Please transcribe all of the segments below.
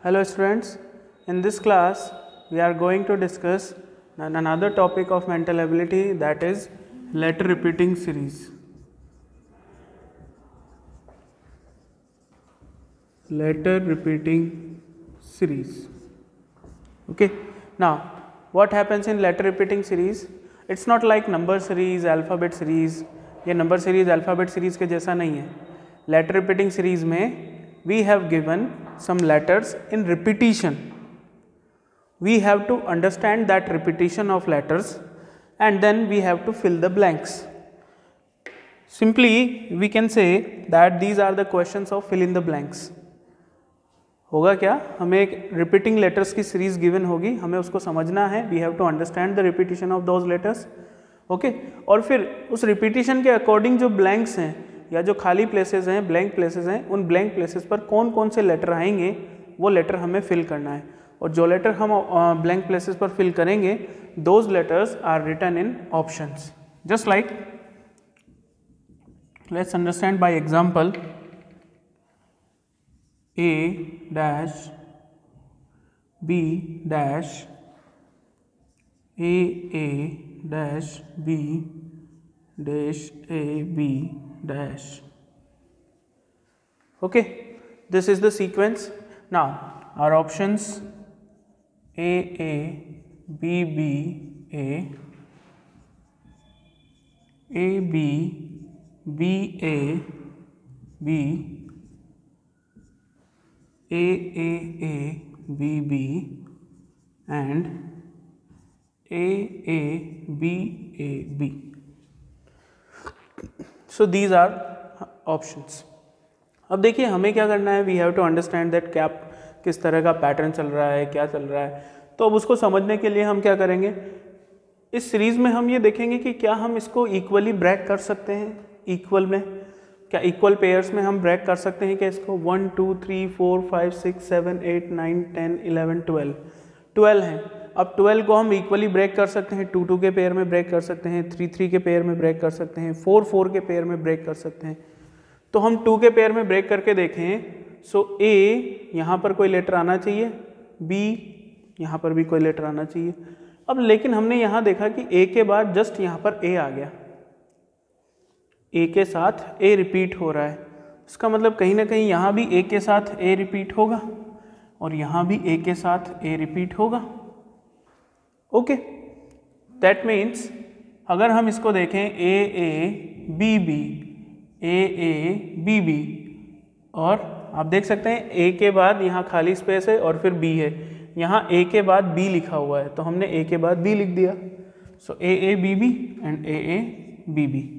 Hello students, in this class we are going to discuss another topic of mental ability, that is letter repeating series. Letter repeating series. Okay, now what happens in letter repeating series? It's not like number series, alphabet series. ये number series, alphabet series के जैसा नहीं है. Letter repeating series में we have given some letters in repetition. We have to understand that repetition of letters and then we have to fill the blanks. Simply we can say that these are the questions of fill in the blanks. होगा क्या, हमें एक repeating letters की series given होगी, हमें उसको समझना है. We have to understand the repetition of those letters. Okay, और फिर उस रिपीटिशन के अकॉर्डिंग जो ब्लैंक्स हैं या जो खाली प्लेसेस हैं, ब्लैंक प्लेसेस हैं, उन ब्लैंक प्लेसेस पर कौन कौन से लेटर आएंगे वो लेटर हमें फिल करना है. और जो लेटर हम ब्लैंक प्लेसेस पर फिल करेंगे, those letters are written in options. Just like let's understand by example. A dash B dash A dash B dash A B dash. Okay, this is the sequence. Now our options: A B B A B B A B A B B and A B B. So these are options. अब देखिए हमें क्या करना है. We have to understand that क्या किस तरह का पैटर्न चल रहा है, क्या चल रहा है. तो अब उसको समझने के लिए हम क्या करेंगे, इस सीरीज में हम ये देखेंगे कि क्या हम इसको इक्वली ब्रेक कर सकते हैं. इक्वल में क्या, इक्वल पेयर्स में हम ब्रेक कर सकते हैं क्या इसको. 1 2 3 4 5 6 7 8 9 10 11 12 हैं. अब 12 को हम इक्वली ब्रेक कर सकते हैं. 2 2 के पेयर में ब्रेक कर सकते हैं, 3 3 के पेयर में ब्रेक कर सकते हैं, 4 4 के पेयर में ब्रेक कर सकते हैं. तो हम 2 के पेयर में ब्रेक करके देखें. सो ए यहाँ पर कोई लेटर आना चाहिए, बी यहाँ पर भी कोई लेटर आना चाहिए. अब लेकिन हमने यहाँ देखा कि ए के बाद जस्ट यहाँ पर ए आ गया, ए के साथ ए रिपीट हो रहा है. इसका मतलब कहीं ना कहीं यहाँ भी ए के साथ ए रिपीट होगा और यहाँ भी ए के साथ ए रिपीट होगा. ओके, दैट मीन्स अगर हम इसको देखें ए बी बी बी और आप देख सकते हैं ए के बाद यहाँ खाली स्पेस है और फिर बी है. यहाँ ए के बाद बी लिखा हुआ है तो हमने ए के बाद बी लिख दिया. So A B B and A B B.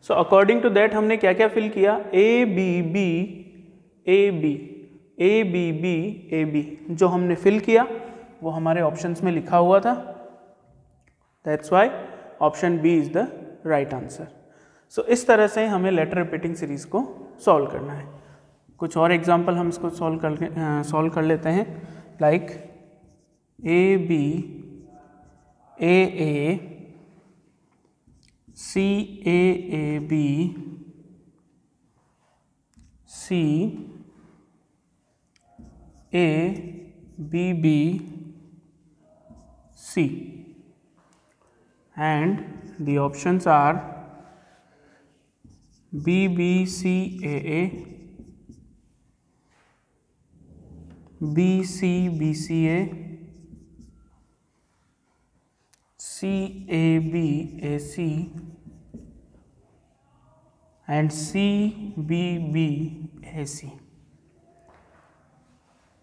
So according to that हमने क्या क्या फिल किया. A B B A B A B B A B जो हमने फिल किया वो हमारे ऑप्शंस में लिखा हुआ था. That's why option B is the right answer. So इस तरह से हमें लेटर रिपीटिंग सीरीज को सॉल्व करना है. कुछ और एग्जांपल हम इसको सॉल्व कर लेते हैं. Like A B A C A B C A B B C and the options are B B C A B C B C A C A B A C and C B B A C.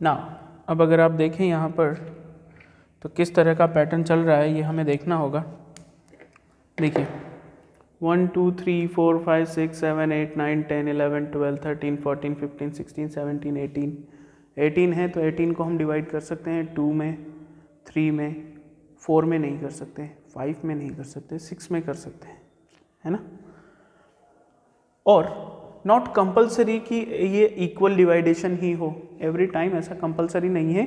Now अब अगर आप देखें यहाँ पर तो किस तरह का पैटर्न चल रहा है ये हमें देखना होगा. देखिए 1 2 3 4 5 6 7 8 9 10 11 12 13 14 15 16 17 18 है. तो 18 को हम डिवाइड कर सकते हैं 2 में, 3 में, 4 में नहीं कर सकते, 5 में नहीं कर सकते, 6 में कर सकते हैं, है ना. और नॉट कंपलसरी कि ये इक्वल डिवाइडेशन ही हो. एवरी टाइम ऐसा कंपलसरी नहीं है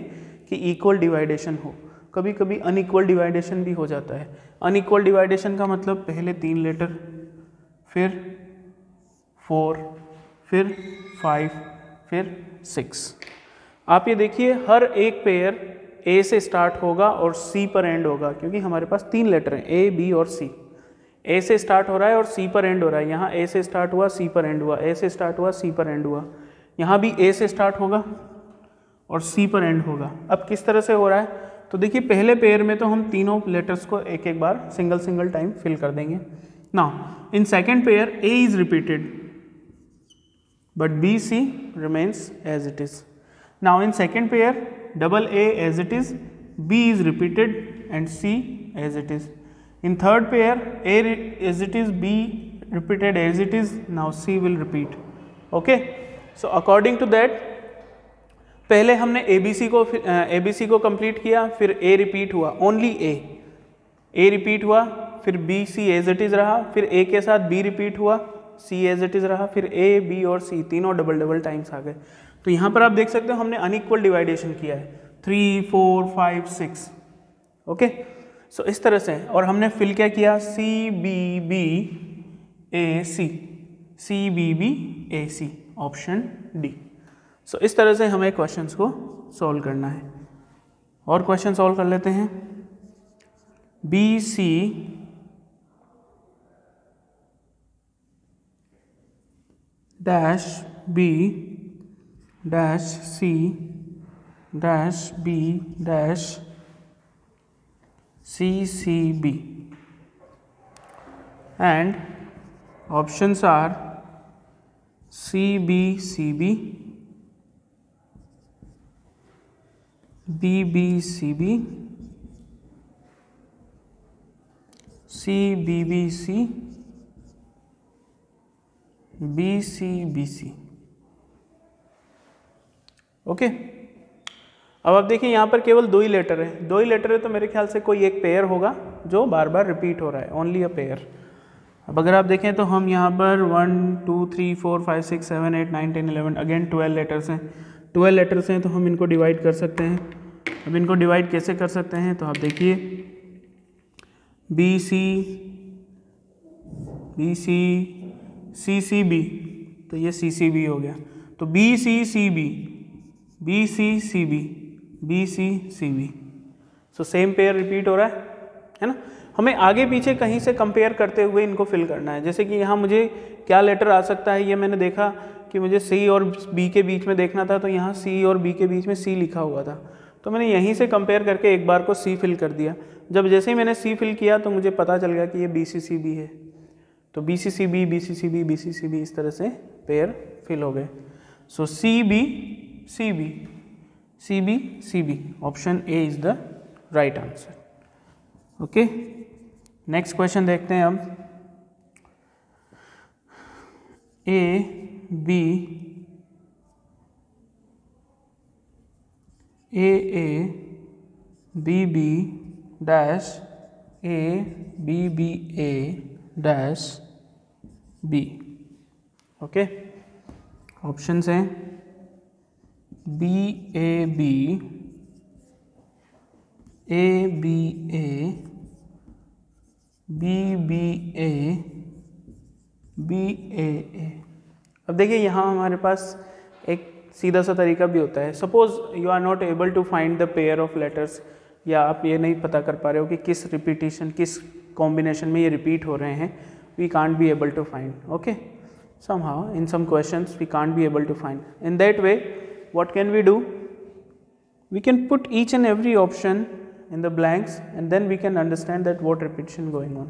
कि इक्वल डिवाइडेशन हो. कभी कभी अनइक्वल डिवाइडेशन भी हो जाता है. अनइक्वल डिवाइडेशन का मतलब पहले 3 लेटर, फिर 4, फिर 5, फिर 6. आप ये देखिए हर एक पेयर ए से स्टार्ट होगा और सी पर एंड होगा, क्योंकि हमारे पास 3 लेटर हैं ए, बी और सी। ए से स्टार्ट हो रहा है और सी पर एंड हो रहा है। यहाँ ए से स्टार्ट हुआ, सी पर एंड हुआ, ए से स्टार्ट हुआ, सी पर एंड हुआ। यहाँ भी ए से स्टार्ट होगा और सी पर एंड होगा। अब किस तरह से हो रहा है, तो देखिए पहले पेयर में तो हम तीनों लेटर्स को एक एक बार सिंगल टाइम फिल कर देंगे। Now in second pair A is repeated but BC remains as it is. Now in second pair double A as it is, B is repeated and C as it is. In third pair A as it is, B repeated as it is, now C will repeat. Okay, so according to that पहले हमने ABC को complete किया, फिर A repeat हुआ, only A repeat हुआ, फिर BC as it is रहा, फिर A के साथ B रिपीट हुआ, सी एज इट इज रहा, फिर ए, बी और सी तीनों डबल टाइम्स आ गए। तो यहाँ पर आप देख सकते हो हमने अनइक्वल डिवाइडेशन किया है 3, 4, 5, 6। ओके, सो इस तरह से। और हमने फिल क्या किया, सी बी बी ए सी, सी बी बी ए सी, ऑप्शन डी। सो इस तरह से हमें क्वेश्चंस को सॉल्व करना है। और क्वेश्चन सॉल्व कर लेते हैं। B C dash B dash C dash B dash C C B and options are C B C B, B B C B, C B B C, B C B C. Okay, अब आप देखिए यहाँ पर केवल 2 ही letter है, 2 ही letter है, तो मेरे ख्याल से कोई एक पेयर होगा जो बार बार रिपीट हो रहा है, ओनली अ पेयर। अब अगर आप देखें तो हम यहाँ पर 1 2 3 4 5 6 7 8 9 10 11 अगेन 12 लेटर्स हैं, 12 लेटर्स हैं, तो हम इनको डिवाइड कर सकते हैं। अब इनको डिवाइड कैसे कर सकते हैं, तो आप देखिए बी सी सी सी बी, तो ये सी सी बी हो गया। तो B C C B, B C C B, B C C B, so same pair repeat हो रहा है ना। हमें आगे पीछे कहीं से कंपेयर करते हुए इनको फिल करना है। जैसे कि यहाँ मुझे क्या लेटर आ सकता है, ये मैंने देखा कि मुझे सी और बी के बीच में देखना था, तो यहाँ सी और बी के बीच में सी लिखा हुआ था, तो मैंने यहीं से कंपेयर करके एक बार को सी फिल कर दिया। जब जैसे ही मैंने सी फिल किया तो मुझे पता चल गया कि ये बी सी सी बी है, तो B C C B, B C C B, B C C B, इस तरह से पेयर फिल हो गए। So C B C B, C B C B, option A is the right answer. Okay, next question देखते हैं अब। A B B B dash A B B A dash B. Okay, options हैं B A B A, B B A, B A. अब देखिए यहाँ हमारे पास एक सीधा सा तरीका भी होता है। Suppose you are not able to find the pair of letters, या आप ये नहीं पता कर पा रहे हो कि किस रिपीटिशन, किस कॉम्बिनेशन में ये रिपीट हो रहे हैं, we can't be able to find. Okay, somehow in some questions we can't be able to find. In that way, what can we do? We can put each and every option in the blanks and then we can understand that what repetition going on,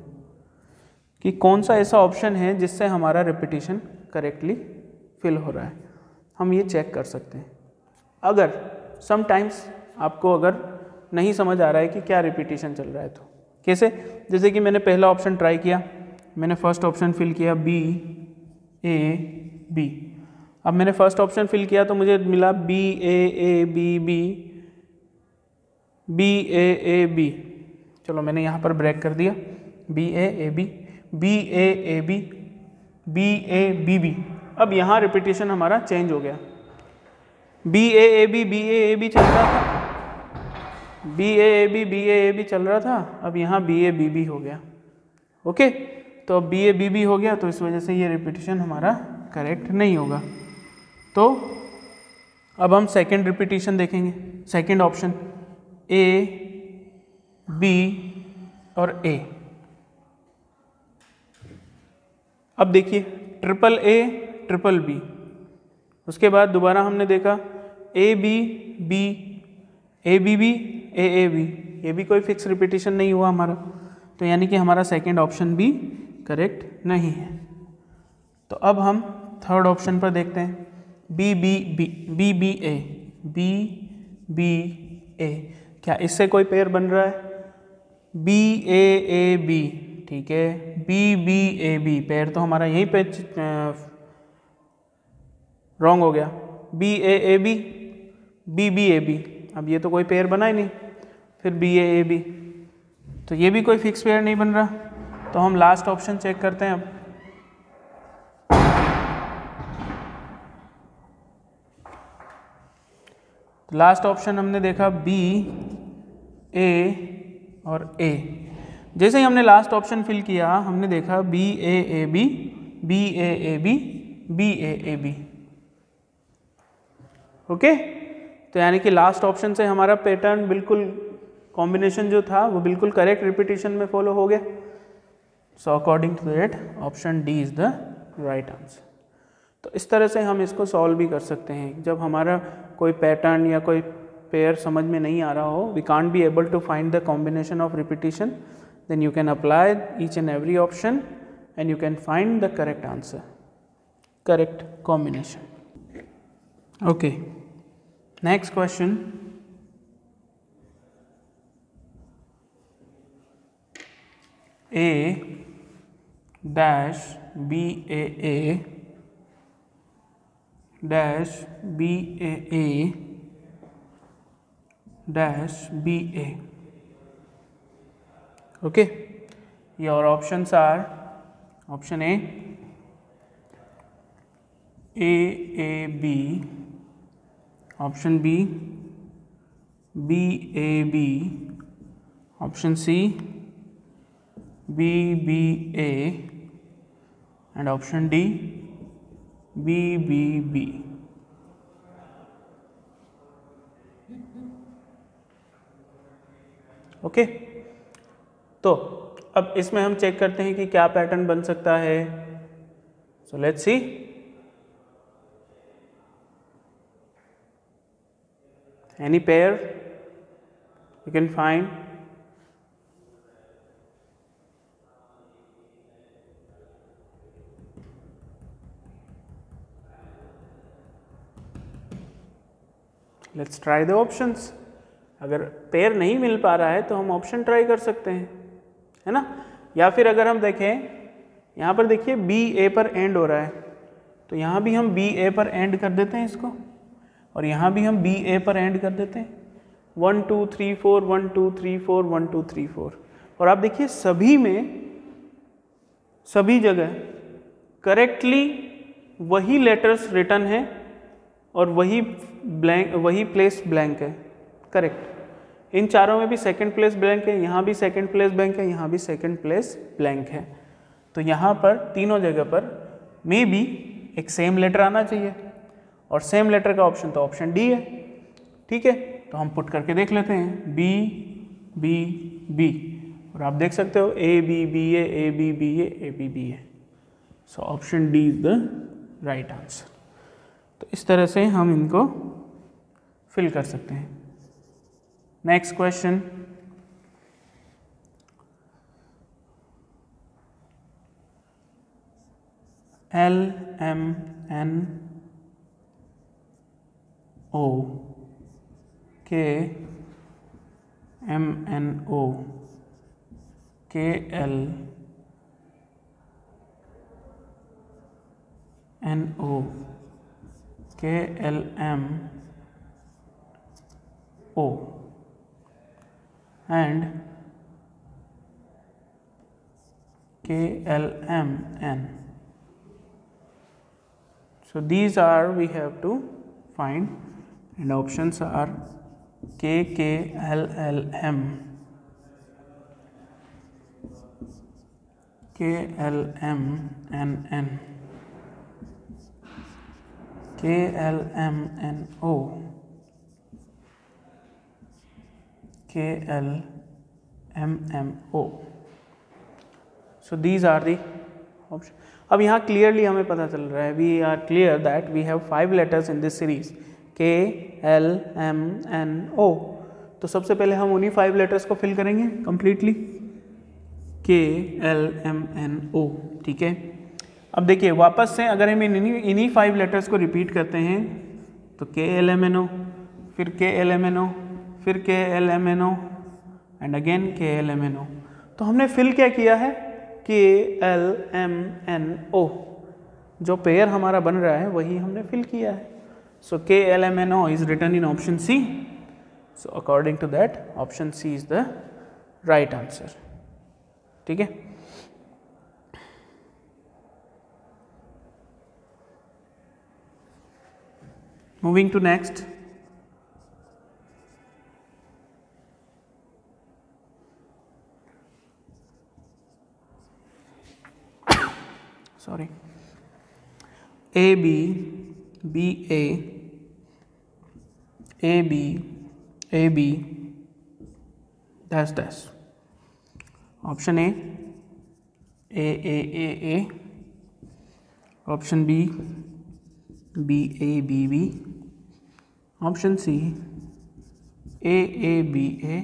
कि कौन सा ऐसा option है जिससे हमारा repetition correctly fill हो रहा है, हम ये चेक कर सकते हैं। अगर समटाइम्स आपको अगर नहीं समझ आ रहा है कि क्या रिपीटिशन चल रहा है, तो कैसे, जैसे कि मैंने पहला ऑप्शन ट्राई किया, मैंने फर्स्ट ऑप्शन फिल किया बी ए बी। अब मैंने फर्स्ट ऑप्शन फिल किया तो मुझे मिला B A B B, B A B. चलो मैंने यहाँ पर ब्रेक कर दिया, B A B, B A B, B A B B. अब यहाँ रिपीटिशन हमारा चेंज हो गया, बी ए बी चल रहा था, बी ए बी चल रहा था, अब यहाँ बी ए बी हो गया। ओके, तो अब बी ए बी हो गया, तो इस वजह से ये रिपीटिशन हमारा करेक्ट नहीं होगा। तो अब हम सेकेंड रिपीटिशन देखेंगे, सेकेंड ऑप्शन ए बी और ए। अब देखिए ट्रिपल ए ट्रिपल बी, उसके बाद दोबारा हमने देखा A B B, A B B, A B, ये भी कोई फिक्स रिपीटिशन नहीं हुआ हमारा, तो यानी कि हमारा सेकेंड ऑप्शन भी करेक्ट नहीं है। तो अब हम थर्ड ऑप्शन पर देखते हैं, B B B, B B A, B B A, क्या इससे कोई पेयर बन रहा है? बी ए बी, ठीक है, B B A B, pair तो हमारा यहीं पे रॉन्ग हो गया, B A B, B B A B, अब ये तो कोई पेयर बना ही नहीं, फिर बी ए बी, तो ये भी कोई फिक्स पेयर नहीं बन रहा, तो हम लास्ट ऑप्शन चेक करते हैं अब। तो लास्ट ऑप्शन हमने देखा बी ए और ए। जैसे ही हमने लास्ट ऑप्शन फिल किया हमने देखा B A B, B A B, B A B. Okay, तो यानी कि लास्ट ऑप्शन से हमारा पैटर्न बिल्कुल कॉम्बिनेशन जो था वो बिल्कुल करेक्ट रिपीटिशन में फॉलो हो गया। So according to that option D is the right answer. तो इस तरह से हम इसको सॉल्व भी कर सकते हैं। जब हमारा कोई पैटर्न या कोई पेयर समझ में नहीं आ रहा हो, we can't be able to find the combination of repetition, then you can apply each and every option and you can find the correct answer, correct combination. Okay, next question. A dash B A dash B A dash B A. Okay, your options are option A B, option B A B, option C B A, and option D B B. Okay, तो अब इसमें हम check करते हैं कि क्या pattern बन सकता है। So let's see. Any pair you can find. Let's try the options. अगर पेयर नहीं मिल पा रहा है तो हम ऑप्शन ट्राई कर सकते हैं, है ना। या फिर अगर हम देखें यहाँ पर, देखिए बी ए पर एंड हो रहा है, तो यहाँ भी हम बी ए पर एंड कर देते हैं इसको, और यहाँ भी हम बी ए पर एंड कर देते हैं। 1 2 3 4 1 2 3 4 1 2 3 4, और आप देखिए सभी में, सभी जगह करेक्टली वही लेटर्स रिटर्न है और वही ब्लैंक, वही प्लेस ब्लैंक है, करेक्ट। इन चारों में भी सेकंड प्लेस ब्लैंक है, यहाँ भी सेकंड प्लेस ब्लैंक है, यहाँ भी सेकंड प्लेस ब्लैंक है। तो यहाँ पर तीनों जगह पर मे बी एक सेम लेटर आना चाहिए, और सेम लेटर का ऑप्शन तो ऑप्शन डी है। ठीक है, तो हम पुट करके देख लेते हैं, बी बी बी, और आप देख सकते हो A B B A B B A B B A. So option D is the right answer. तो इस तरह से हम इनको फिल कर सकते हैं। Next question, L M N O K M N O K L N O K L M O and K L M N. So these are we have to find, and options are K K L L M, K L M N N, KLMNO, KLMMO. So these are the options. अब यहाँ clearly हमें पता चल रहा है, we are clear that we have 5 letters in this series KLMNO. तो सबसे पहले हम उन्हीं 5 लेटर्स को फिल करेंगे कंप्लीटली, KLMNO. ठीक है, अब देखिए वापस से अगर हम इन्हीं 5 लेटर्स को रिपीट करते हैं तो KLMNO, फिर KLMNO, फिर KLMNO एंड अगेन KLMNO. तो हमने फिल क्या किया है, KLMNO. जो पेयर हमारा बन रहा है वही हमने फिल किया है. So KLMNO is written in option C. So according to that option C is the right answer. ठीक है, moving to next. Sorry, AB, BA, AB, AB, dash dash. Option A, A, option B, BA, BB, option C, A, BA,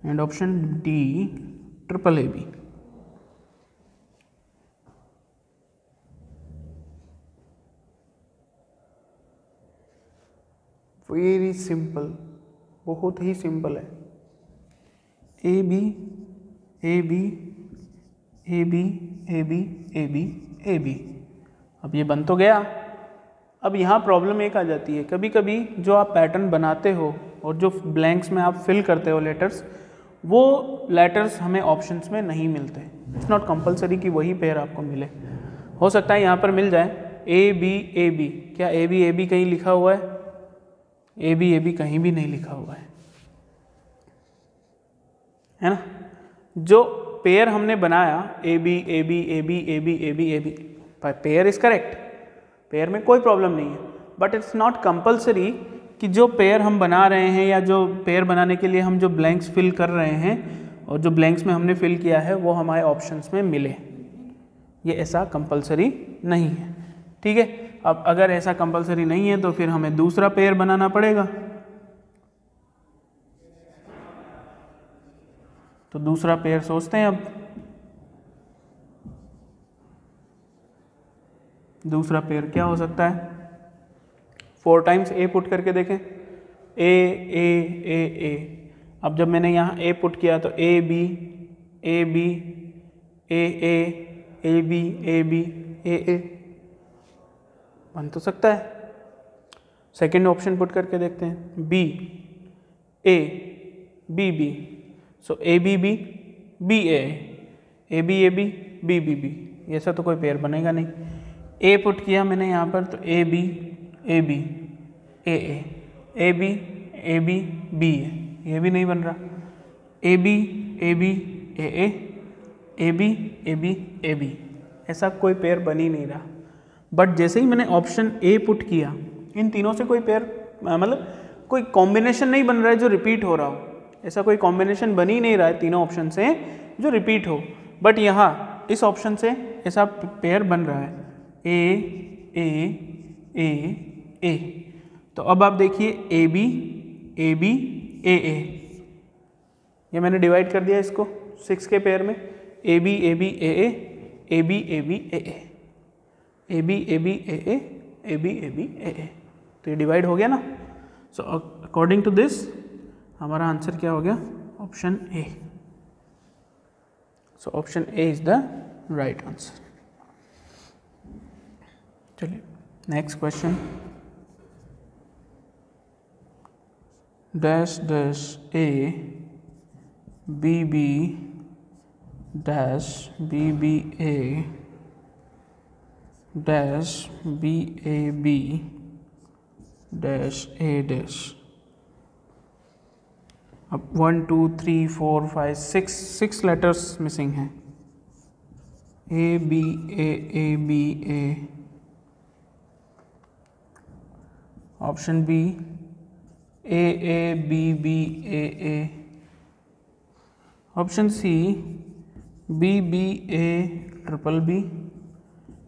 and option D, triple AB. Very simple, बहुत ही simple है. AB, AB, AB, AB, AB, AB. अब ये बन तो गया. अब यहाँ problem एक आ जाती है, कभी कभी जो आप पैटर्न बनाते हो और जो ब्लैंक्स में आप फिल करते हो लेटर्स, वो लेटर्स हमें ऑप्शंस में नहीं मिलते. इट्स नॉट कंपलसरी कि वही पेयर आपको मिले. हो सकता है यहाँ पर मिल जाए AB, AB. क्या AB, AB कहीं लिखा हुआ है? AB, AB कहीं भी नहीं लिखा हुआ है ना. जो पेयर हमने बनाया AB, AB, AB, AB, AB, AB, pair is correct, pair में कोई प्रॉब्लम नहीं है. बट इट्स नॉट कंपलसरी कि जो पेयर हम बना रहे हैं या जो पेयर बनाने के लिए हम जो ब्लैंक्स फिल कर रहे हैं और जो ब्लैंक्स में हमने फिल किया है वो हमारे ऑप्शंस में मिले. ये ऐसा कंपलसरी नहीं है. ठीक है, अब अगर ऐसा कंपलसरी नहीं है तो फिर हमें दूसरा पेयर बनाना पड़ेगा. तो दूसरा पेयर सोचते हैं. अब दूसरा पेयर क्या हो सकता है? 4 टाइम्स A पुट करके देखें. A, A, A, A. अब जब मैंने यहाँ A पुट किया तो A, B, A, B, A, A, A, B, A, B, A, A बन तो सकता है. सेकेंड ऑप्शन पुट करके देखते हैं. B, A, B, B. So A, B, B, B, A, A, B, A, B, B, B, B. ऐसा तो कोई पेयर बनेगा नहीं. A पुट किया मैंने यहाँ पर तो A, B, A, B, A, A, A, B, A, B, B है. ये भी नहीं बन रहा. A, B, A, B, A, A, A, B, A, B, A, B. ऐसा कोई पेयर बन ही नहीं रहा. बट जैसे ही मैंने ऑप्शन A पुट किया, इन तीनों से कोई पेयर मतलब कोई कॉम्बिनेशन नहीं बन रहा है जो रिपीट हो रहा हो. ऐसा कोई कॉम्बिनेशन बन ही नहीं रहा है तीनों ऑप्शन से जो रिपीट हो. बट यहाँ इस ऑप्शन से ऐसा पेयर बन रहा है. A, A, A, A. तो अब आप देखिए AB, AB, AA. ये मैंने डिवाइड कर दिया इसको 6 के पेयर में. AB, AB, AA, AB, AB, AA. AB, AB, AA, AB, AB, AA. तो ये डिवाइड हो गया ना. सो अकॉर्डिंग टू दिस हमारा आंसर क्या हो गया? Option A. So option A is the right answer. चलिए next question. Dash dash A, BB dash BBA dash BAB dash A dash. अब 1 2 3 4 5 6 लेटर्स मिसिंग हैं. A B A A B A option B A A B B A A, option C B B A triple B,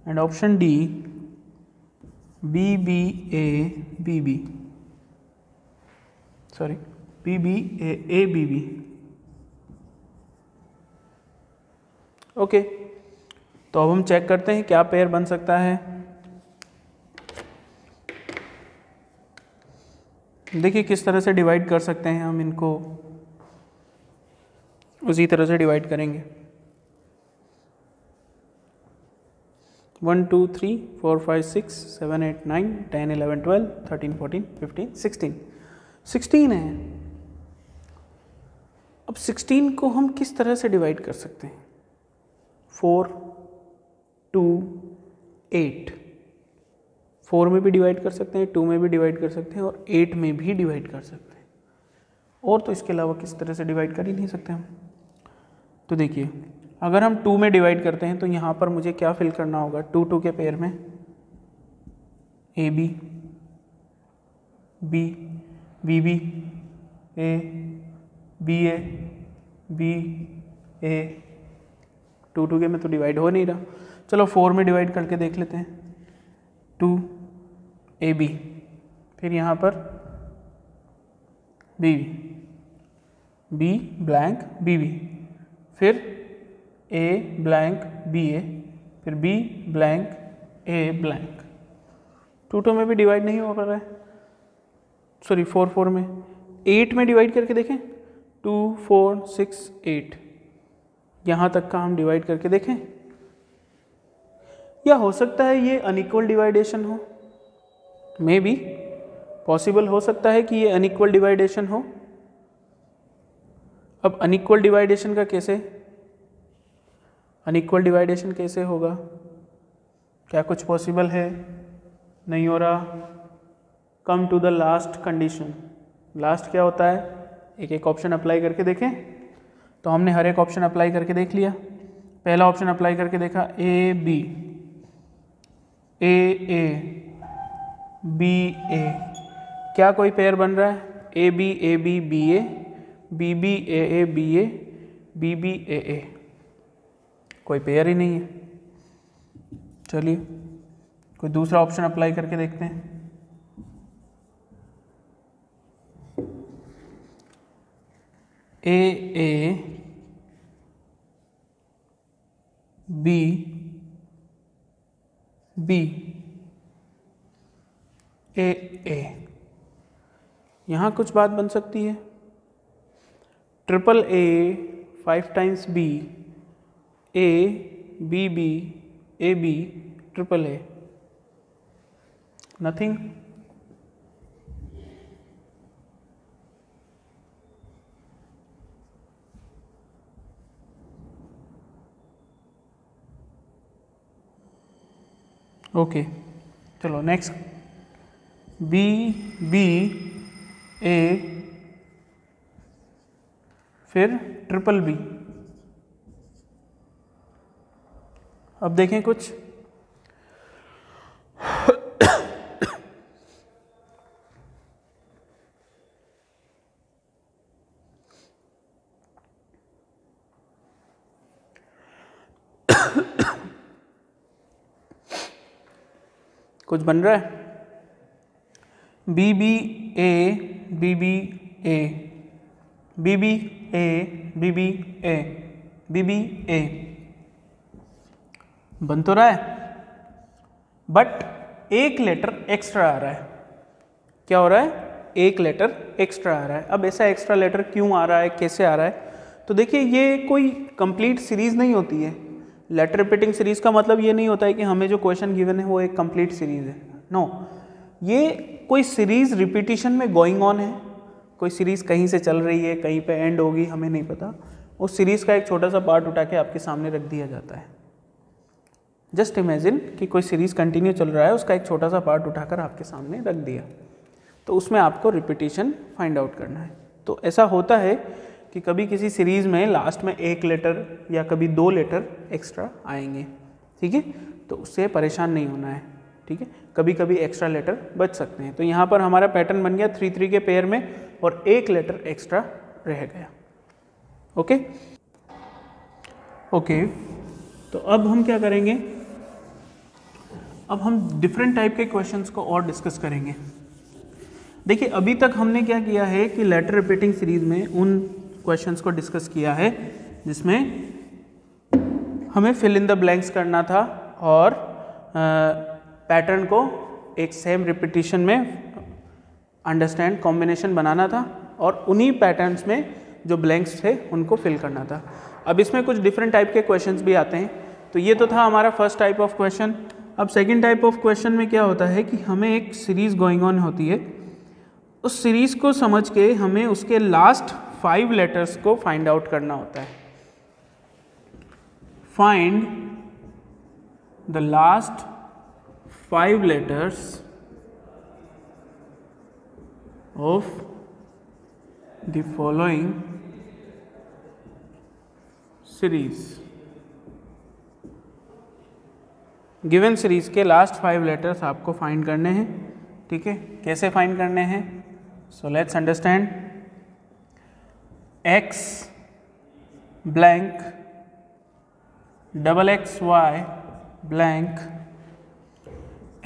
and option D B B A B B, sorry B B A B B. Okay, तो अब हम check करते हैं क्या pair बन सकता है। देखिए किस तरह से डिवाइड कर सकते हैं हम इनको, उसी तरह से डिवाइड करेंगे। 1 2 3 4 5 6 7 8 9 10 11 12 13 14 15 16 16 है। अब 16 को हम किस तरह से डिवाइड कर सकते हैं? 4 2 8, 4 में भी डिवाइड कर सकते हैं, 2 में भी डिवाइड कर सकते हैं और 8 में भी डिवाइड कर सकते हैं। और तो इसके अलावा किस तरह से डिवाइड कर ही नहीं सकते हम। तो देखिए अगर हम 2 में डिवाइड करते हैं तो यहाँ पर मुझे क्या फिल करना होगा? 2 2 के पेयर में A B B B B A B A B A, 2 2 के में तो डिवाइड हो नहीं रहा। चलो 4 में डिवाइड करके देख लेते हैं। 2 ए बी, फिर यहाँ पर B B blank B B, फिर ए ब्लैंक बी ए, फिर बी ब्लैंक ए ब्लैंक। 2 2 में भी डिवाइड नहीं हो पा रहा है, सॉरी 4 4 में। 8 में डिवाइड करके देखें, 2 4 6 8, यहाँ तक का हम डिवाइड करके देखें। या हो सकता है ये अनइक्वल डिवाइडेशन हो, मे बी पॉसिबल हो सकता है कि ये अनइक्वल डिवाइडेशन हो। अब अनइक्वल डिवाइडेशन का कैसे, अनइक्वल डिवाइडेशन कैसे होगा? क्या कुछ पॉसिबल है? नहीं हो रहा। Come to the last condition. Last क्या होता है? एक एक ऑप्शन अप्लाई करके देखें। तो हमने हर एक ऑप्शन अप्लाई करके देख लिया। पहला ऑप्शन अप्लाई करके देखा, A B A B A, क्या कोई पेयर बन रहा है? A B B A, B B A B A, B B A, कोई पेयर ही नहीं है। चलिए कोई दूसरा ऑप्शन अप्लाई करके देखते हैं। ए बी बी ए, यहाँ कुछ बात बन सकती है। Triple A 5 times B, A B B A B triple A, nothing. Okay, चलो नेक्स्ट, बी बी ए, फिर ट्रिपल बी। अब देखें कुछ, कुछ बन रहा है। B B A B B A, B B A B B A, B B A बन तो रहा है, बट एक लेटर एक्स्ट्रा आ रहा है। क्या हो रहा है? एक लेटर एक्स्ट्रा आ रहा है। अब ऐसा एक्स्ट्रा लेटर क्यों आ रहा है, कैसे आ रहा है? तो देखिए ये कोई कंप्लीट सीरीज नहीं होती है। लेटर रिपीटिंग सीरीज का मतलब ये नहीं होता है कि हमें जो क्वेश्चन गिवन है वो एक कंप्लीट सीरीज है। नो, ये कोई सीरीज रिपीटिशन में गोइंग ऑन है। कोई सीरीज कहीं से चल रही है, कहीं पे एंड होगी, हमें नहीं पता। उस सीरीज का एक छोटा सा पार्ट उठा के आपके सामने रख दिया जाता है। जस्ट इमेजिन कि कोई सीरीज कंटिन्यू चल रहा है, उसका एक छोटा सा पार्ट उठाकर आपके सामने रख दिया, तो उसमें आपको रिपीटिशन फाइंड आउट करना है। तो ऐसा होता है कि कभी किसी सीरीज में लास्ट में एक लेटर या कभी 2 लेटर एक्स्ट्रा आएंगे, ठीक है? तो उससे परेशान नहीं होना है, ठीक है, कभी कभी एक्स्ट्रा लेटर बच सकते हैं। तो यहाँ पर हमारा पैटर्न बन गया 3-3 के पेयर में और एक लेटर एक्स्ट्रा रह गया। ओके ओके, तो अब हम क्या करेंगे, अब हम डिफरेंट टाइप के क्वेश्चंस को और डिस्कस करेंगे। देखिए अभी तक हमने क्या किया है कि लेटर रिपीटिंग सीरीज में उन क्वेश्चंस को डिस्कस किया है जिसमें हमें फिल इन द ब्लैंक्स करना था और पैटर्न को एक सेम रिपीटिशन में अंडरस्टैंड कॉम्बिनेशन बनाना था और उन्हीं पैटर्न्स में जो ब्लैंक्स थे उनको फिल करना था। अब इसमें कुछ डिफरेंट टाइप के क्वेश्चंस भी आते हैं। तो ये तो था हमारा फर्स्ट टाइप ऑफ क्वेश्चन। अब सेकंड टाइप ऑफ क्वेश्चन में क्या होता है कि हमें एक सीरीज गोइंग ऑन होती है, उस सीरीज को समझ के हमें उसके लास्ट 5 लेटर्स को फाइंड आउट करना होता है। Find the last 5 letters of the following series। Given series के लास्ट 5 लेटर्स आपको फाइंड करने हैं। ठीक है, कैसे फाइंड करने हैं? So let's understand. x blank XXY blank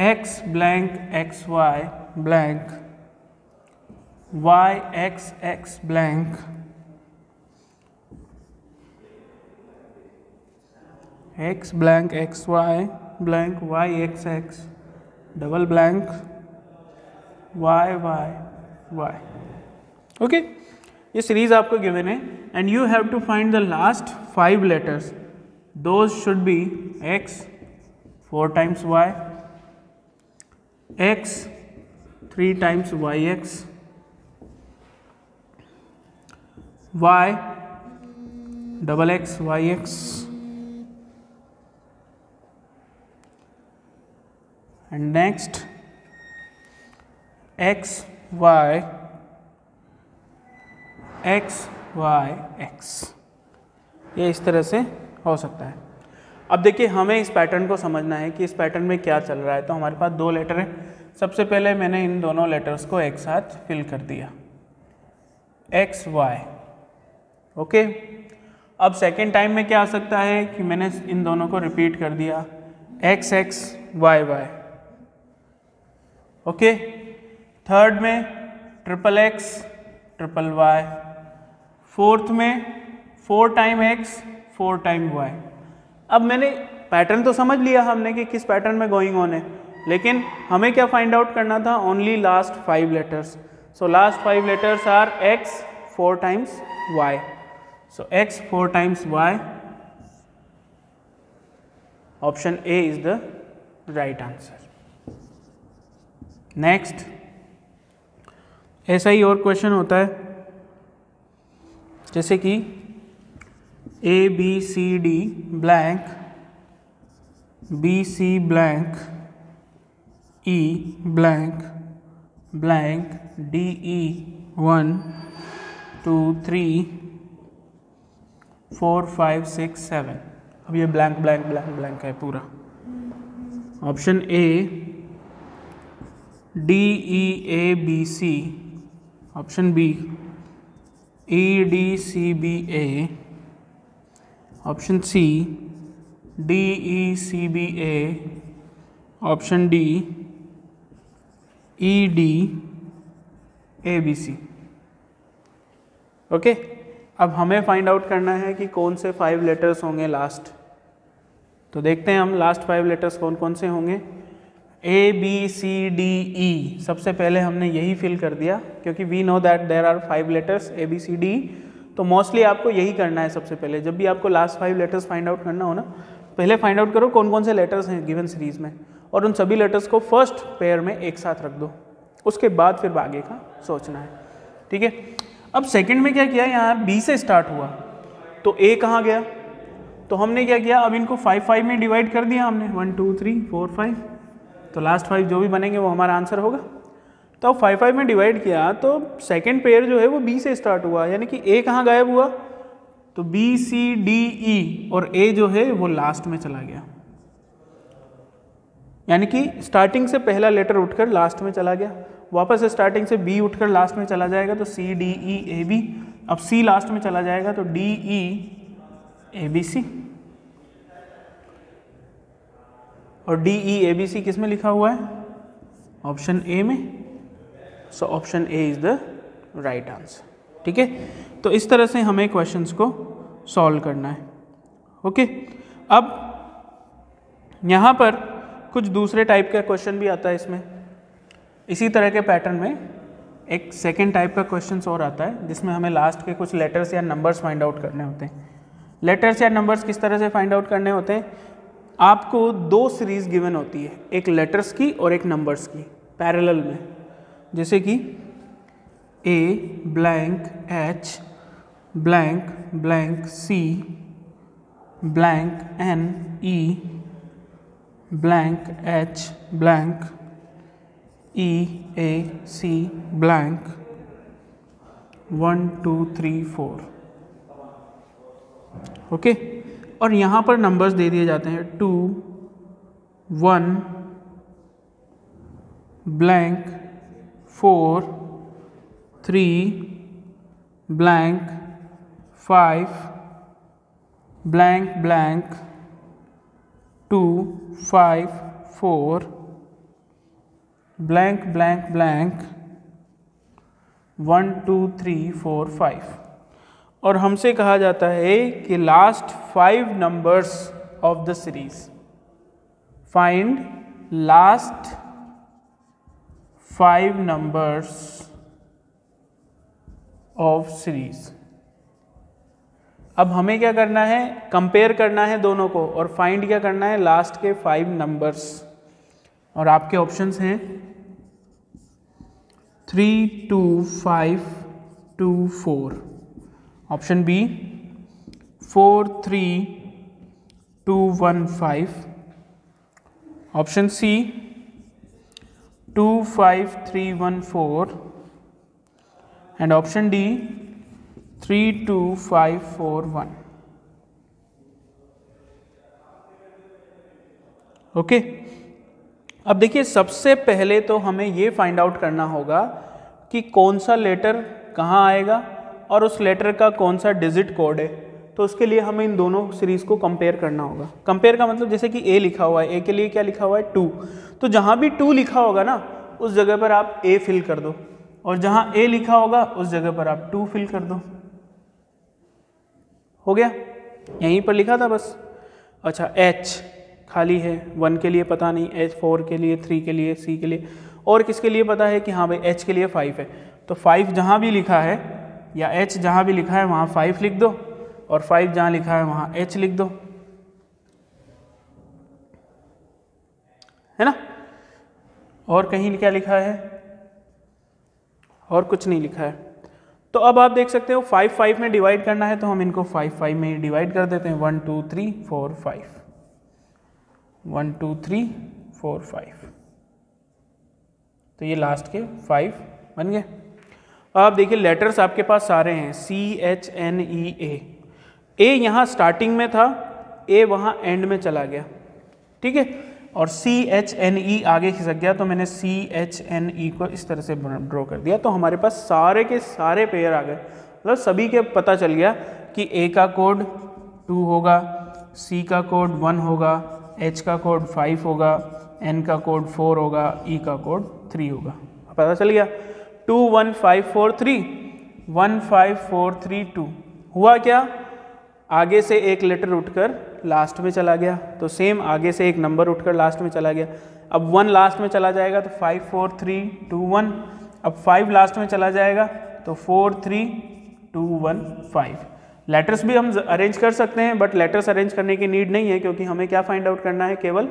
x blank XY blank YXX blank x blank XY blank YXX double blank YYY। Okay, ये सीरीज आपको गिवन है and you have to find the last 5 letters. Those should be x 4 times y, x 3 times yx, y double x yx, and next x y x y x। ये इस तरह से हो सकता है। अब देखिए हमें इस पैटर्न को समझना है कि इस पैटर्न में क्या चल रहा है। तो हमारे पास 2 लेटर है। सबसे पहले मैंने इन दोनों लेटर्स को एक साथ फिल कर दिया x y। ओके, अब सेकेंड टाइम में क्या आ सकता है कि मैंने इन दोनों को रिपीट कर दिया x x y y। Okay, third में triple x triple y, fourth में 4 टाइम x 4 टाइम y। अब मैंने पैटर्न तो समझ लिया हमने कि किस पैटर्न में गोइंग ऑन है, लेकिन हमें क्या फाइंड आउट करना था? Only last 5 letters. So last 5 letters are x 4 times y। So x 4 times y, option A is the right answer. Next, ऐसा ही और क्वेश्चन होता है जैसे कि A B C D blank B C blank E blank blank D E 1 2 3 4 5 6 7। अब ये blank blank blank blank है पूरा। Option A D E A B C, option B E D C B A, option C D E C B A, option D E D A B C। Okay, अब हमें find आउट करना है कि कौन से 5 लेटर्स होंगे last. तो देखते हैं हम लास्ट 5 लेटर्स कौन कौन से होंगे। A B C D E, सबसे पहले हमने यही फिल कर दिया क्योंकि we know that there are 5 letters A B C D। तो मोस्टली आपको यही करना है। सबसे पहले जब भी आपको लास्ट 5 लेटर्स फाइंड आउट करना हो ना, पहले फाइंड आउट करो कौन कौन से लेटर्स हैं गिवन सीरीज में और उन सभी लेटर्स को फर्स्ट पेयर में एक साथ रख दो। उसके बाद फिर आगे का सोचना है। ठीक है, अब सेकंड में क्या किया, यहाँ B से स्टार्ट हुआ तो A कहाँ गया? तो हमने क्या किया, अब इनको 5 में डिवाइड कर दिया हमने, 1 2 3 4 5। तो लास्ट 5 जो भी बनेंगे वो हमारा आंसर होगा। तो अब 5 में डिवाइड किया तो सेकंड पेयर जो है वो B से स्टार्ट हुआ, यानी कि A कहाँ गायब हुआ? तो B C D E और A जो है वो लास्ट में चला गया। यानी कि स्टार्टिंग से पहला लेटर उठकर लास्ट में चला गया, वापस स्टार्टिंग से बी उठकर लास्ट में चला जाएगा तो सी डी ई ए बी, अब सी लास्ट में चला जाएगा तो D E A B C, और D E A B C किस में लिखा हुआ है? ऑप्शन ए में। सो option A is the right answer. ठीक है, तो इस तरह से हमें क्वेश्चंस को सॉल्व करना है। ओके, अब यहाँ पर कुछ दूसरे टाइप का क्वेश्चन भी आता है इसमें। इसी तरह के पैटर्न में एक सेकेंड टाइप का क्वेश्चन और आता है जिसमें हमें लास्ट के कुछ लेटर्स या नंबर्स फाइंड आउट करने होते हैं। लेटर्स या नंबर्स किस तरह से फाइंड आउट करने होते हैं? आपको दो सीरीज गिवन होती है, एक लेटर्स की और एक नंबर्स की पैरेलल में, जैसे कि A blank H blank blank C blank N E blank H blank E A C blank 1 2 3 4। Okay, और यहाँ पर नंबर्स दे दिए जाते हैं 2 1 blank 4 3 blank 5 blank blank 2 5 4 blank blank blank 1 2 3 4 5। और हमसे कहा जाता है कि last 5 numbers of the series, find last 5 numbers of series. अब हमें क्या करना है? कंपेयर करना है दोनों को, और फाइंड क्या करना है? लास्ट के 5 नंबर्स। और आपके ऑप्शंस हैं 3 2 5 2 4, option B 4 3 2 1 5, option C 2 5 3 1 4, and option D 3 2 5 4 1। Okay, अब देखिए सबसे पहले तो हमें ये फाइंड आउट करना होगा कि कौन सा लेटर कहाँ आएगा और उस लेटर का कौन सा डिजिट कोड है। तो उसके लिए हमें इन दोनों सीरीज को कंपेयर करना होगा। कंपेयर का मतलब जैसे कि ए लिखा हुआ है, ए के लिए क्या लिखा हुआ है? 2, तो जहाँ भी 2 लिखा होगा ना उस जगह पर आप ए फिल कर दो, और जहाँ ए लिखा होगा उस जगह पर आप 2 फिल कर दो। हो गया, यहीं पर लिखा था बस। अच्छा, एच खाली है, 1 के लिए पता नहीं, एच 4 के लिए, 3 के लिए, सी के लिए, और किसके लिए पता है कि हाँ भाई एच के लिए 5 है। तो 5 जहाँ भी लिखा है या एच जहाँ भी लिखा है वहाँ 5 लिख दो, और 5 जहाँ लिखा है वहाँ एच लिख दो, है ना। और कहीं क्या लिखा है? और कुछ नहीं लिखा है। तो अब आप देख सकते हो 5 5 में डिवाइड करना है तो हम इनको 5 5 में डिवाइड कर देते हैं। 1 2 3 4 5, 1 2 3 4 5, तो ये लास्ट के 5 बन गए। अब देखिए लेटर्स आपके पास सारे हैं CHNEA। ए यहाँ स्टार्टिंग में था, ए वहाँ एंड में चला गया, ठीक है, और CHNE आगे खिसक गया, तो मैंने CHNE को इस तरह से ड्रॉ कर दिया। तो हमारे पास सारे के सारे पेयर आ गए, मतलब सभी के पता चल गया कि A का कोड 2 होगा, C का कोड 1 होगा, H का कोड 5 होगा, N का कोड 4 होगा, E का कोड 3 होगा। पता चल गया 2 1 5 4 3, 1 5 4 3 2। हुआ क्या? आगे से एक लेटर उठकर लास्ट में चला गया, तो सेम आगे से एक नंबर उठकर लास्ट में चला गया। अब 1 लास्ट में चला जाएगा तो 5 4 3 2 1। अब 5 लास्ट में चला जाएगा तो 4 3 2 1 5। लेटर्स भी हम अरेंज कर सकते हैं, बट लेटर्स अरेंज करने की नीड नहीं है, क्योंकि हमें क्या फाइंड आउट करना है? केवल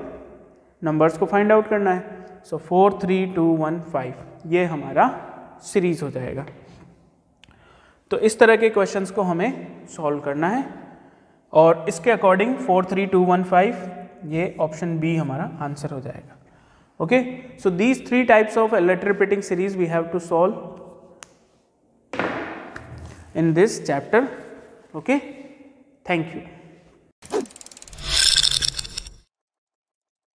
नंबर्स को फाइंड आउट करना है। सो 4 3 2 1 5 ये हमारा सीरीज हो जाएगा। तो इस तरह के क्वेश्चंस को हमें सॉल्व करना है, और इसके अकॉर्डिंग 4 3 2 1 5 ये ऑप्शन बी हमारा आंसर हो जाएगा। Okay, so these 3 types of letter repeating series we have to solve in this chapter. Okay, thank you.